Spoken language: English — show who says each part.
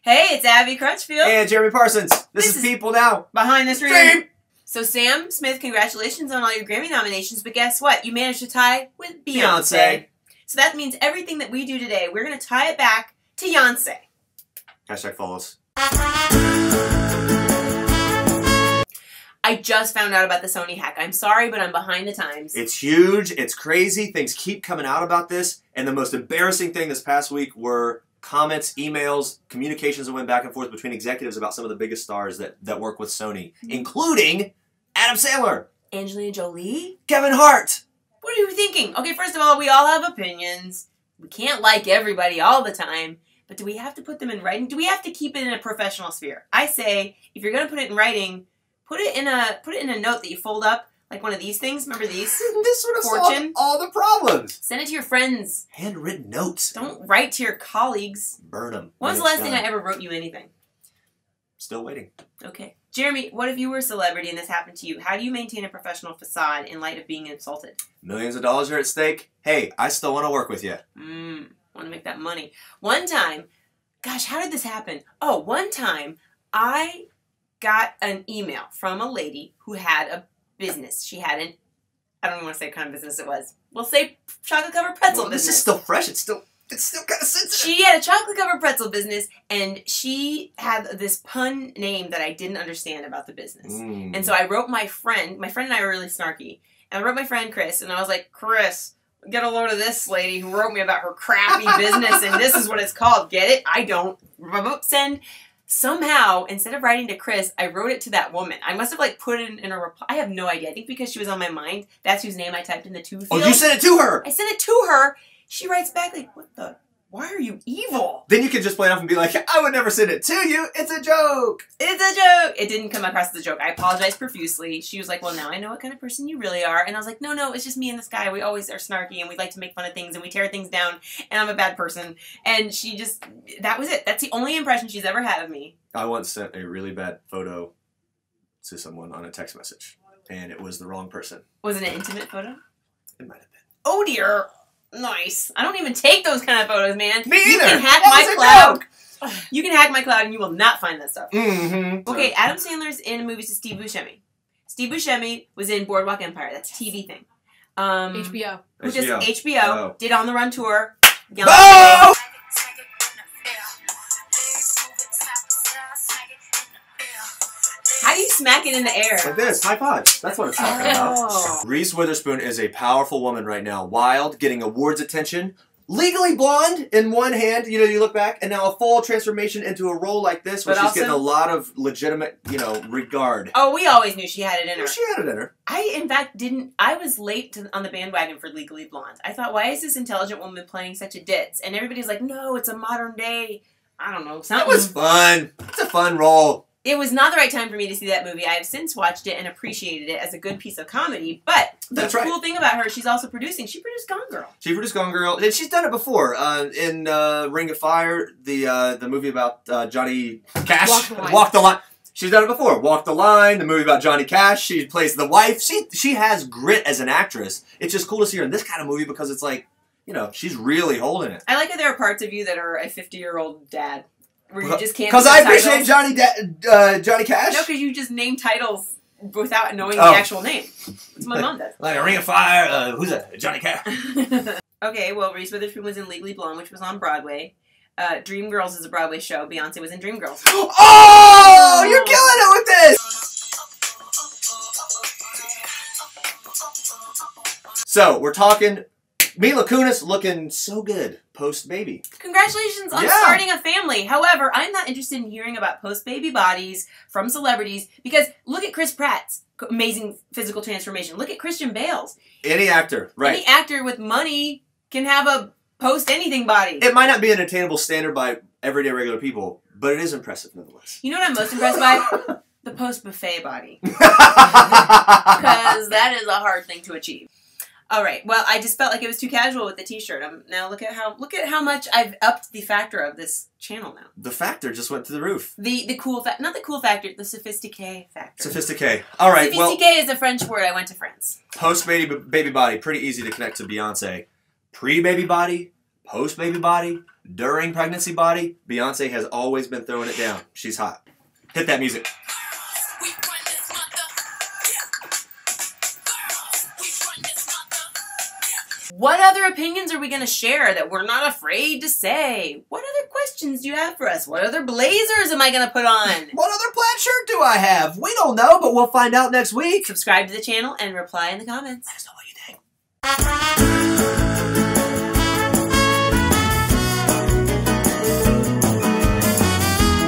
Speaker 1: Hey, it's Abby Crutchfield.
Speaker 2: And Jeremy Parsons. This is People Now.
Speaker 1: Behind the Screen. So Sam Smith, congratulations on all your Grammy nominations, but guess what? You managed to tie with Beyonce. So that means everything that we do today, we're going to tie it back to Beyonce.
Speaker 2: Hashtag follows.
Speaker 1: I just found out about the Sony hack. I'm sorry, but I'm behind the times.
Speaker 2: It's huge. It's crazy. Things keep coming out about this. And the most embarrassing thing this past week were comments, emails, communications that went back and forth between executives about some of the biggest stars that work with Sony, including Adam Sandler,
Speaker 1: Angelina Jolie,
Speaker 2: Kevin Hart.
Speaker 1: What are you thinking? Okay, first of all, we all have opinions. We can't like everybody all the time. But do we have to put them in writing? Do we have to keep it in a professional sphere? I say, if you're going to put it in writing, put it in a note that you fold up, like one of these things. Remember these?
Speaker 2: This sort of solved all the problems.
Speaker 1: Send it to your friends.
Speaker 2: Handwritten notes.
Speaker 1: Don't write to your colleagues.
Speaker 2: Burn them.
Speaker 1: When's the last thing I ever wrote you anything?
Speaker 2: Still waiting.
Speaker 1: Okay. Jeremy, what if you were a celebrity and this happened to you? How do you maintain a professional facade in light of being insulted?
Speaker 2: Millions of dollars are at stake. Hey, I still want to work with you.
Speaker 1: Want to make that money. One time, gosh, how did this happen? Oh, one time, I got an email from a lady who had a business. She had an, I don't even want to say what kind of business it was. We'll say chocolate-covered pretzel business.
Speaker 2: This is still fresh. It's still kind of sensitive.
Speaker 1: She had a chocolate-covered pretzel business, and she had this pun name that I didn't understand about the business. And so I wrote my friend and I were really snarky, and I wrote my friend Chris, and I was like, Chris, get a load of this lady who wrote me about her crappy business, and this is what it's called. Get it? I don't. Send. Somehow, instead of writing to Chris, I wrote it to that woman. I must have, like, put it in a reply. I have no idea. I think because she was on my mind, that's whose name I typed in the to field.
Speaker 2: Oh, you sent it to her!
Speaker 1: I sent it to her. She writes back, like, what the? Why are you evil?
Speaker 2: Then you can just play it off and be like, I would never send it to you. It's a joke.
Speaker 1: It's a joke. It didn't come across as a joke. I apologized profusely. She was like, well, now I know what kind of person you really are. And I was like, no, it's just me and this guy. We always are snarky and we like to make fun of things and we tear things down and I'm a bad person. And she just, that was it. That's the only impression she's ever had of me. I
Speaker 2: once sent a really bad photo to someone on a text message and it was the wrong person.
Speaker 1: Was it an intimate photo?
Speaker 2: It might have been.
Speaker 1: Oh, dear. Nice. I don't even take those kind of photos, man.
Speaker 2: Me either.
Speaker 1: You can hack my cloud. You can hack my cloud and you will not find that stuff. Okay, Adam Sandler's in movies with Steve Buscemi. Steve Buscemi was in Boardwalk Empire. That's a TV thing.
Speaker 3: HBO.
Speaker 1: Which is HBO. Did On the Run tour.
Speaker 2: Oh!
Speaker 1: How do you smack it in the air?
Speaker 2: Like this, high five. That's what it's talking about. Reese Witherspoon is a powerful woman right now. Wild, getting awards attention. Legally blonde in one hand, you know, you look back, and now a full transformation into a role like this where she's getting a lot of legitimate, regard.
Speaker 1: Oh, we always knew she had it in her.
Speaker 2: She had it in her.
Speaker 1: I, in fact, I was late on the bandwagon for Legally Blonde. I thought, why is this intelligent woman playing such a ditz? And everybody's like, no, it's a modern day, I don't know, something.
Speaker 2: It was fun. It's a fun role.
Speaker 1: It was not the right time for me to see that movie. I have since watched it and appreciated it as a good piece of comedy. But the cool thing about her, she's also producing. She produced Gone Girl.
Speaker 2: She produced Gone Girl. And she's done it before. In Ring of Fire, the movie about Johnny Cash. Walk the Line. She's done it before. Walk the Line, the movie about Johnny Cash. She plays the wife. She has grit as an actress. It's just cool to see her in this kind of movie because it's like, she's really holding it.
Speaker 1: I like that there are parts of you that are a 50-year-old dad. Where you just can't.
Speaker 2: Because I appreciate Johnny Cash.
Speaker 1: No, because you just name titles without knowing the actual name. That's what my mom does.
Speaker 2: Like a Ring of Fire. Who's that? Johnny Cash.
Speaker 1: Okay, well, Reese Witherspoon was in Legally Blonde, which was on Broadway. Dreamgirls is a Broadway show. Beyonce was in Dreamgirls.
Speaker 2: Oh, you're killing it with this. So we're talking. Mila Kunis looking so good post-baby.
Speaker 1: Congratulations on starting a family. However, I'm not interested in hearing about post-baby bodies from celebrities because look at Chris Pratt's amazing physical transformation. Look at Christian Bale's.
Speaker 2: Any actor, right.
Speaker 1: Any actor with money can have a post-anything body.
Speaker 2: It might not be an attainable standard by everyday regular people, but it is impressive nonetheless.
Speaker 1: You know what I'm most impressed by? The post-buffet body. Because that is a hard thing to achieve. All right. Well, I just felt like it was too casual with the T-shirt. Now look at how much I've upped the factor of this channel now.
Speaker 2: The factor just went to the roof.
Speaker 1: The cool not the cool factor, the sophistiqué factor.
Speaker 2: Sophistiqué. All right.
Speaker 1: Sophistiqué is a French word. I went to France.
Speaker 2: Post baby body, pretty easy to connect to Beyonce. Pre baby body, post baby body, During pregnancy body, Beyonce has always been throwing it down. She's hot. Hit that music.
Speaker 1: What other opinions are we going to share that we're not afraid to say? What other questions do you have for us? What other blazers am I going to put on?
Speaker 2: What other plaid shirt do I have? We don't know, but we'll find out next week.
Speaker 1: Subscribe to the channel and reply in the comments.
Speaker 2: Let us know what you think.